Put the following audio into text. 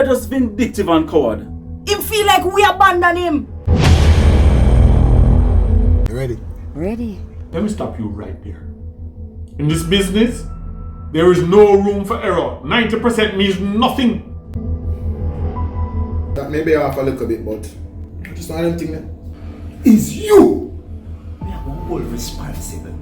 are just vindictive and coward. Him feel like we abandon him. You ready? Ready. Let me stop you right there. In this business, there is no room for error. 90% means nothing. That may be off a little bit, but I just want them thing that is you. Me are one whole responsible.